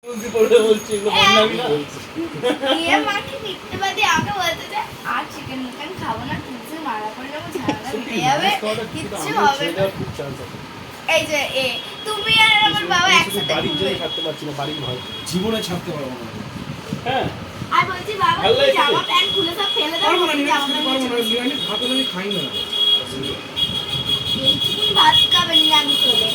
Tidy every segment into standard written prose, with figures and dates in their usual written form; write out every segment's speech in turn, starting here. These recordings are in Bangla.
জীবনে ছাড়তে পারবো না। হ্যাঁ আর বলছি বাবা জামা প্যান্ট খুলে সব ফেলে দাও। আমি খাই না। ভাত খাবেন না আমি চলে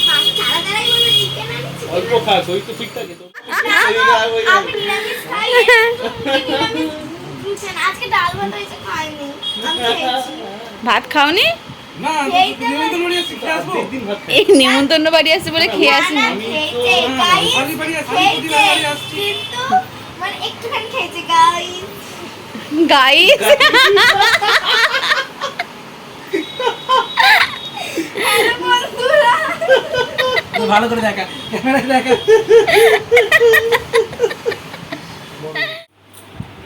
মাকে ছাড়া ছাড়াই বলবে চিকেন আনছি অল্প খাস ওই তো ঠিক থাকে তো আমি নিরামিষ খাই নিরামিষ আজকে ডাল ভাত হয়েছে খাইনি আমি খেয়েছি ভাত খাওনি? না নিমন্ত্রণ বাড়ি আসছি খেয়ে আসবো এই নিমন্ত্রণ বাড়ি আসছে বলে খেয়ে আসিনি। কিন্তু মানে একটুখানি খেয়েছে গাইস গাইস ভালো করে দেখা ক্যামেরায় দেখা।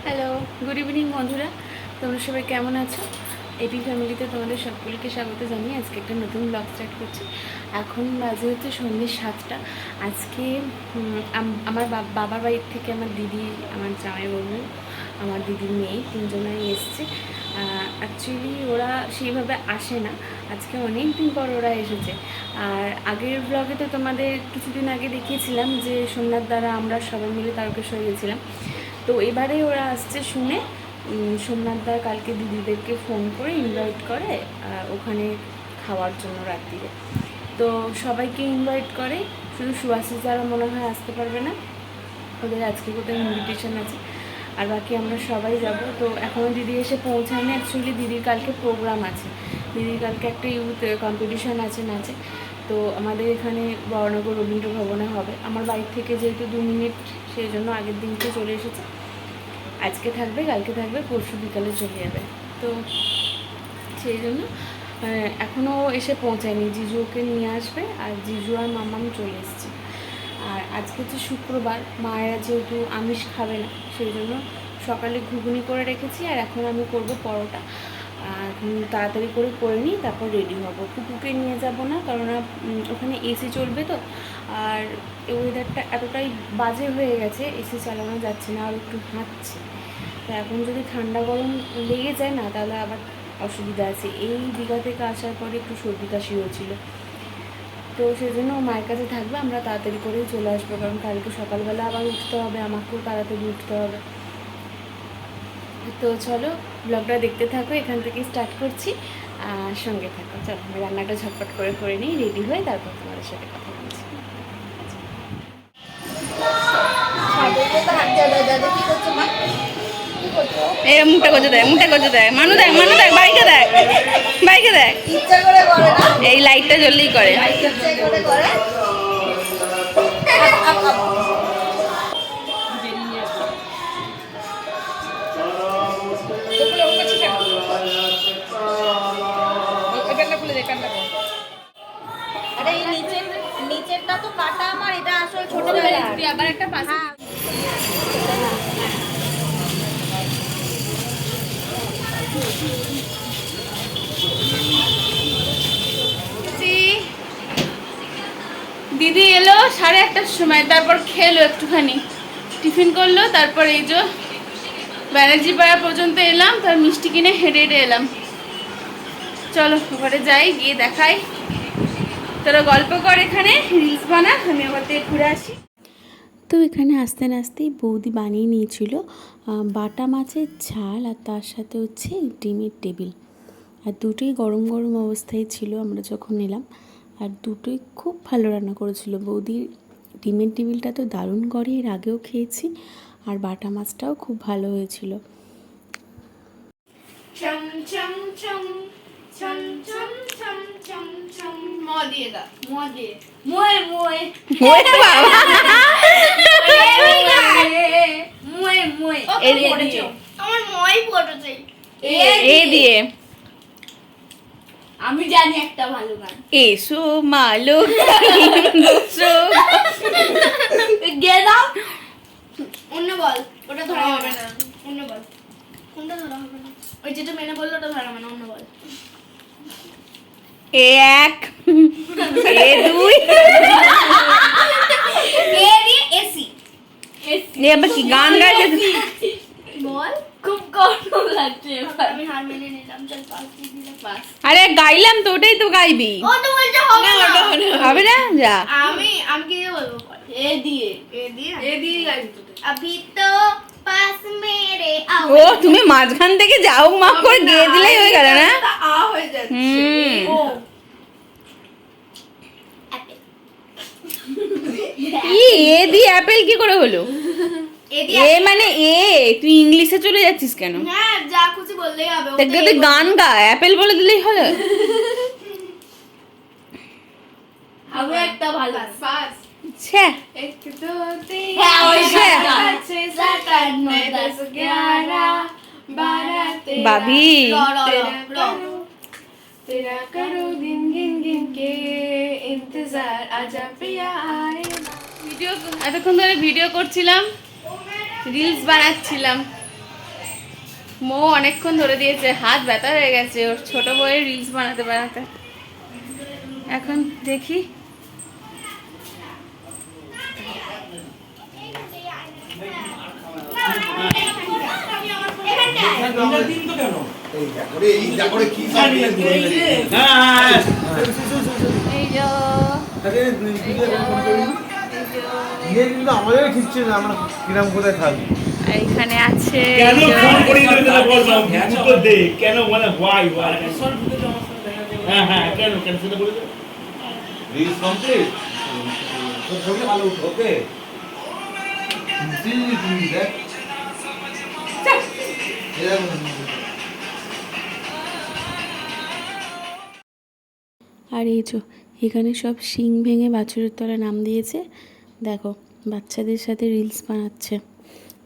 হ্যালো, গুড ইভিনিং বন্ধুরা, তোমরা সবাই কেমন আছো? এপি ফ্যামিলিতে তোমাদের সকলকে স্বাগত জানিয়ে আজকে একটা নতুন ব্লগ স্টার্ট করছি। এখন বাজে হচ্ছে সন্ধ্যে 7টা। আজকে আমার বাবার বাড়ির থেকে আমার দিদি, আমার জামাইবাবু, আমার দিদির মেয়ে তিনজনাই এসছে। অ্যাকচুয়ালি ওরা সেইভাবে আসে না, আজকে অনেক দিন পর ওরা এসেছে। আর আগের ব্লগে তো তোমাদের কিছুদিন আগে দেখিয়েছিলাম যে সোমনাথ দ্বারা আমরা সবাই মিলে তারকেশ্বর গেছিলাম। তো এবারে ওরা আসছে শুনে সোমনাথদা কালকে দিদিদেরকে ফোন করে ইনভাইট করে ওখানে খাওয়ার জন্য রাত্রিরে। তো সবাইকে ইনভাইট করে, শুধু সুভাষিস দ্বারা মনে হয় আসতে পারবে না, ওদের আজকে কোথাও ইনভিটেশন আছে, আর বাকি আমরা সবাই যাব। তো এখনও দিদি এসে পৌঁছায়নি। অ্যাকচুয়ালি দিদির কালকে প্রোগ্রাম আছে, দিদির কালকে একটা ইউথ কম্পিটিশান আছে নাচে। তো আমাদের এখানে বড়নগর রবীন্দ্র ভবনে হবে। আমার বাড়ি থেকে যেহেতু 2 মিনিট, সেই জন্য আগের দিনকে চলে এসেছে। আজকে থাকবে, কালকে থাকবে, পরশু বিকালে চলে যাবে। তো সেই জন্য এখনও এসে পৌঁছায়নি। জিজু ওকে নিয়ে আসবে, আর জিজু আর মামাম চলে এসছে। আর আজকে হচ্ছে শুক্রবার, মায়েরা যেহেতু আমিষ খাবে না, সেই জন্য সকালে ঘুগনি করে রেখেছি, আর এখন আমি করব পরোটা। তাড়াতাড়ি করে নিই, তারপর রেডি হব। কুকুকে নিয়ে যাব না, কারণ ওখানে এসি চলবে তো, আর ওয়েদারটা এতটাই বাজে হয়ে গেছে, এসি চালানো যাচ্ছে না, আর একটু হাঁটছে। তো এখন যদি ঠান্ডা গরম লেগে যায় না, তাহলে আবার অসুবিধা আছে। এই দীঘা থেকে আসার পরে একটু সর্দি কাশি হয়েছিল, তো সেই জন্য মায়ের কাছে থাকবে। আমরা তাড়াতাড়ি করেই চলে আসবো, কারণ কালকে সকালবেলা আবার উঠতে হবে, আমাকেও তাড়াতাড়ি উঠতে হবে। তো চলো ব্লগটা দেখতে থাকো, এখান থেকে স্টার্ট করছি, সঙ্গে থাকো। চলো আমি রান্নাটা ঝটপট করে নিই, রেডি হয়ে তারপর তোমাদের সাথে কথা বলছি। এই মুখটা করতে দেয় মানু দেখ বাইকে দেখ এই লাইটটা জ্বললেই করে। নিচেরটা তো কাটা আমার, এটা আসলে ছোট আবার একটা পাশে দিদি এলো 1:30টার সময়, তারপর খেলো একটুখানি, টিফিন করলো, তারপর এই যে ব্যানার্জি পাড়া পর্যন্ত এলাম, তার মিষ্টি কিনে হেঁটে এলাম। চলো ঘরে যাই, গিয়ে দেখাই। তোরা গল্প কর, এখানে রিলস বানা, আমি আবার থেকে ঘুরে আসি। তো এখানে আস্তে আস্তেই বৌদি বানিয়ে নিয়েছিল বাটা মাছের ঝাল, আর তার সাথে হচ্ছে ডিমের টেবিল, আর দুটোই গরম গরম অবস্থায় ছিল আমরা যখন এলাম, আর দুটোই খুব ভালো রান্না করেছিল বৌদির। ডিমের টেবিলটা তো দারুণ করে, এর আগেও খেয়েছি, আর বাটা মাছটাও খুব ভালো হয়েছিল। আমি জানি একটা ভালো গান, এসো মালো গেলাম। অন্য বল, ওটা ধরা হবে না। অন্য বল, কোনটা ধরা হবে না? ওই যেটা মেনে বললো ওটা ধরা হবে না, অন্য বল। এক এ দুই এ দিয়ে এসি। এ আবার কি গান গাইতে? বল খুব কঠিন লাগছে এবার আমি হার মেনে নিলাম চল পাস দিয়ে দিলাম পাস আরে গাইলাম তো, ওটাই তো গাইবি। ও তো বলছে হবে না হবে না, যা। আমি কি দিয়ে বলবো এ দিয়ে গাইবি তো अभी तो पास मेरे आओ ও তুমি মাঝখান থেকে যাও মাপ করে গিয়ে দিলেই হয়ে গেল না? আ হয়ে যাচ্ছে ও ই এ দিয়ে অ্যাপেল কি করে হলো? এ মানে এ, তুই ইংলিশে চলে যাচ্ছিস কেন? হ্যাঁ যা খুশি বললেই হবে দেখতে তুই গান গা, অ্যাপেল বলে দিলেই হলো। হবে একটা ভালো পাস ছ্যা, एक दो तीन হ্যাঁ ওই আচ্ছা। 6 7 8 9 10 11 12 13 বাবি। तेरा करो दिन गिन गिन के इंतजार आजा पिया आए ভিডিও এতক্ষণ ধরে ভিডিও করছিলাম, রিলস বানাচ্ছিলাম। মো অনেকক্ষণ ধরে দিয়েছে, হাত ব্যথা হয়ে গেছে ওর ছোট বউয়ের রিলস বানাতে বানাতে। এখন দেখি দিন তো কেন? এই যে আমাদের খিচ্ছে না, আমরা কিরাম কোথায় থাকবো? এইখানে আছে কেন ফোন করি না তাহলে বল দাও উত্তর দে কেন মানে why সব ভিডিও আমার সাথে দেখা যায়। হ্যাঁ হ্যাঁ কেন কেন সেটা বলে দে রিলস কমপ্লিট তোর ছবি ভালো উঠো ওকে দিল্লি তুমি দেখ আর এই যে এখানে সব শিং ভেঙে বাছুরের তলায় নাম দিয়েছে। দেখো বাচ্চাদের সাথে রিলস বানাচ্ছে।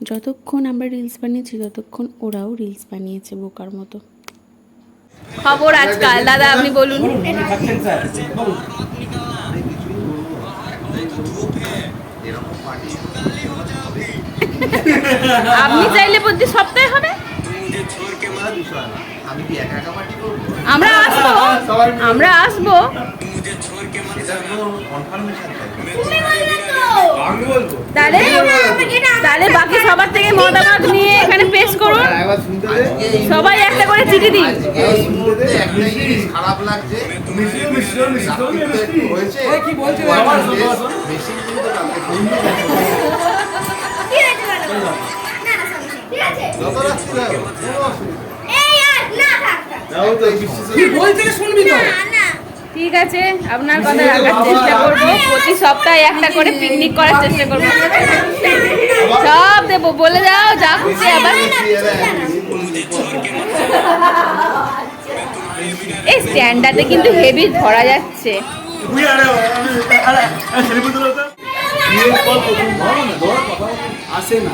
যতক্ষণ আমরা রিলস বানিয়েছি ততক্ষণ ওরাও রিলস বানিয়েছে বোকার মতো। খবর আজকাল দাদা আপনি বলুন। বলুন, আপনি থাকছেন স্যার, বলুন। আপনি চাইলে প্রতি সপ্তাহে হবে, আমি কি একা একা পার্টি করবো? আমরা আসবো, আমরা আসবো। এটা কোনো কনফার্মেশন তুমি বলবে তো আমি বলবো তাহলে তাহলে বাকি সবার থেকে মতামত নিয়ে এখানে পেশ করুন, একবার শুনতে দে সবাই একটা করে চিঠি দিন। শুনতে দে একটা জিনিস খারাপ লাগছে হয়েছে ওই কি বলছে রে? আবার শোনো, শোনো। মেশিন কিন্তু কালকে ফোন ঠিক আছে ম্যাডাম না না ঠিক আছে যত রাত্রি যাও কোনো অসুবিধা এই আর না থাক থাক। যাও তো বিশ্বাস কি বলছে রে শুনবি তো? না না ঠিক আছে, আপনার কথা রাখার চেষ্টা করবো। প্রতি সপ্তাহে একটা করে পিকনিক করার চেষ্টা করবো। সব দেবো, বলে দাও যা খুশি। আবার এই স্ট্যান্ডাতে কিন্তু হেভি ধরা যাচ্ছে। তুই আরে সেলিব্রিটি হতো আসে না,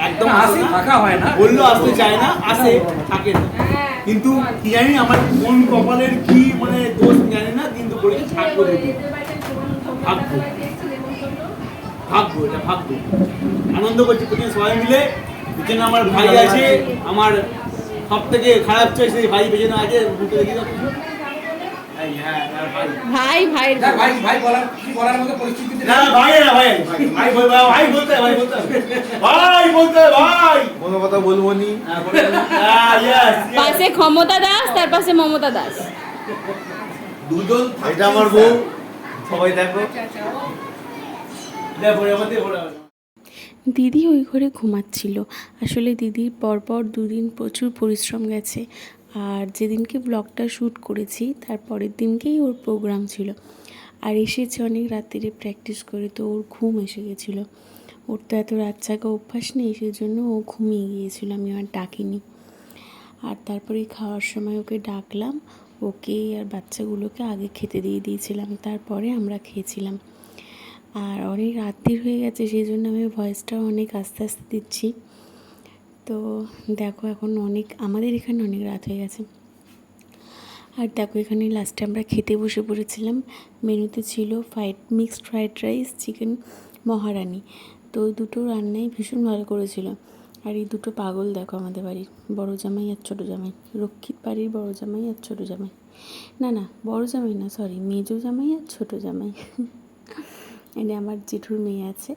একদম আসে, থাকা হয় না। বললো আসতে চায় না, আসে থাকে না। কিন্তু কি জানি আমার কোন কপালের কি মানে দোষ জানি না, কিন্তু বলেছে থাকবো দেখি। ভাগ্য ভাগ্য এটা ভাগ্য। আনন্দ করছি প্রতিদিন সবাই মিলে। এখানে আমার ভাই আছে, আমার সব থেকে খারাপ চাই সেই ভাই পেছনে আছে, বুকে দেখি তো। এই হ্যাঁ আমার ভাই। ভাই ভাই দেখ ভাই, ভাই বলার কি বলার মতো পরিস্থিতিতে না ভাই না ভাই ভাই ভাই বলতে হয়, ভাই বলতে হয়। ভাই বলতে হয়, ভাই কোনো কথা বলবো নি হ্যাঁ বলে দাও। হ্যাঁ ইয়েস পাশে ক্ষমতা দাস, তার পাশে মমতা দাস। দুজন এটা আমার বউ সবাই দেখো দে পরে আমাদের পরে দিদি ওই ঘরে ঘুমাচ্ছিল। আসলে দিদির পরপর দুদিন প্রচুর পরিশ্রম গেছে। আর যেদিনকে ব্লগটা শ্যুট করেছি তার পরের দিনকেই ওর প্রোগ্রাম ছিল। আর এসেছে অনেক রাত্রিরে প্র্যাকটিস করে, তো ওর ঘুম এসে গেছিলো। ওর তো এত রাত জাগা অভ্যাস নেই, সেই জন্য ও ঘুমিয়ে গিয়েছিল, আমি আর ডাকিনি। আর তারপরে খাওয়ার সময় ওকে ডাকলাম, ওকে আর বাচ্চাগুলোকে আগে খেতে দিয়ে দিয়েছিলাম, তারপরে আমরা খেয়েছিলাম। আর অনেক রাত্রির হয়ে গেছে, সেই জন্য আমি ভয়েসটাও অনেক আস্তে আস্তে দিচ্ছি। তো দেখো এখন আমাদের এখানে অনেক রাত হয়ে গেছে। আর দেখো এখানে লাস্টে আমরা খেতে বসে পড়েছিলাম। মেনুতে ছিল মিক্সড ফ্রাইড রাইস, চিকেন মহারানি। তো দুটো রান্নাই ভীষণ ভালো করেছিল। আর এই দুটো পাগল দেখো আমাদের বাড়ির বড় জামাই আর ছোটো জামাই, রক্ষিত বাড়ির বড় জামাই আর ছোটো জামাই, না বড় জামাই না, সরি, মেজো জামাই আর ছোটো জামাই। এনে আমার জেঠুর মেয়ে আছে,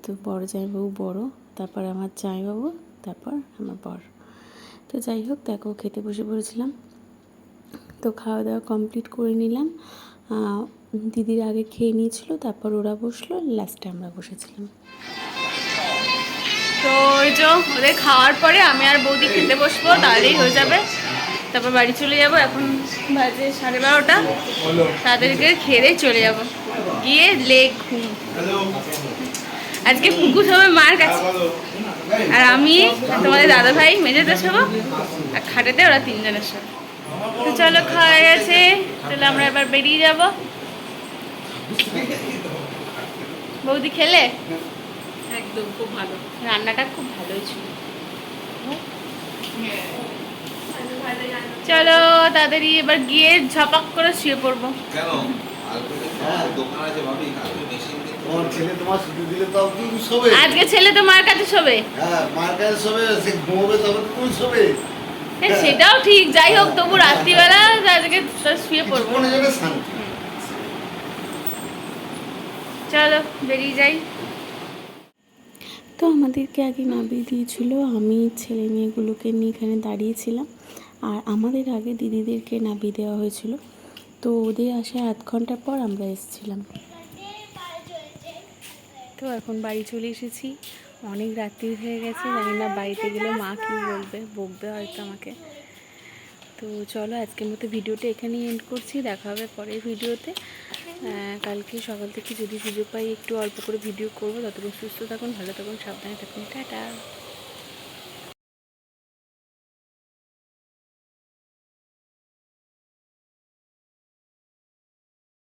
তো বড় জামাইবাবু বড়, তারপর আমার জামাইবাবু, তারপর আমার বর। তো যাই হোক, দেখো খেতে বসে পড়েছিলাম। তো খাওয়া দাওয়া কমপ্লিট করে নিলাম। দিদির আগে খেয়ে নিয়েছিল, তারপর ওরা বসলো, লাস্টে আমরা বসেছিলাম। তো ওই যে ওদের খাওয়ার পরে আমি আর বৌদি খেতে বসবো, তাহলেই হয়ে যাবে, তারপর বাড়ি চলে যাব। এখন বাজে 12:30, তাদেরকে খেয়ে চলে যাব, গিয়ে লেগ ঘুম। আজকে পুকুর সবাই মার কাছে, আর আমি তোমাদের দাদা ভাই মেজেতে শোবো, আর খাটেতে ওরা 3 জনের শোবো। তো চলো, খাওয়া গেছে, তাহলে আমরা এবার বেরিয়ে যাব। বৌদি খেলে? একদম খুব ভালো, রান্নাটা খুব ভালোই ছিল। চলো তাড়াতাড়ি এবার গিয়ে ঝপাক করে শুয়ে পড়বো। কেন দোকান আছে ভাবি, মেশিন তোমার ছেলে তোমার ছুটি দিলে তো তুমি শোবে। আজকে ছেলে তো মার কাছে শোবে। হ্যাঁ, মার কাছে শোবে, সে ঘুমোবে তবে তো তুমি শোবে। সেটাও ঠিক, যাই হোক তবু রাত্রিবেলা আজকে শুয়ে পড়বো। কিছুক্ষণের জন্য শান্তি। চলো বেরিয়ে যাই। তো আমাদেরকে আগে নামিয়ে দিয়েছিল, আমি ছেলে মেয়েগুলোকে নিয়ে এখানে দাঁড়িয়েছিলাম, আর আমাদের আগে দিদিদেরকে নামিয়ে দেওয়া হয়েছিল। তো ওদের আসার আধ ঘন্টা পর আমরা এসেছিলাম। তো এখন বাড়ি চলে এসেছি, অনেক রাত্রি হয়ে গেছে, জানি না বাড়িতে গেলে মা কী বলবে, বকবে হয়তো আমাকে। তো চলো আজকের মতো ভিডিওটা এখানেই এন্ড করছি, দেখা হবে পরের ভিডিওতে। কালকে সকাল থেকে যদি সুযোগ পাই একটু অল্প করে ভিডিও করবো। ততক্ষণ সুস্থ থাকুন, ভালো থাকুন, সাবধানে থাকুন, টাটা।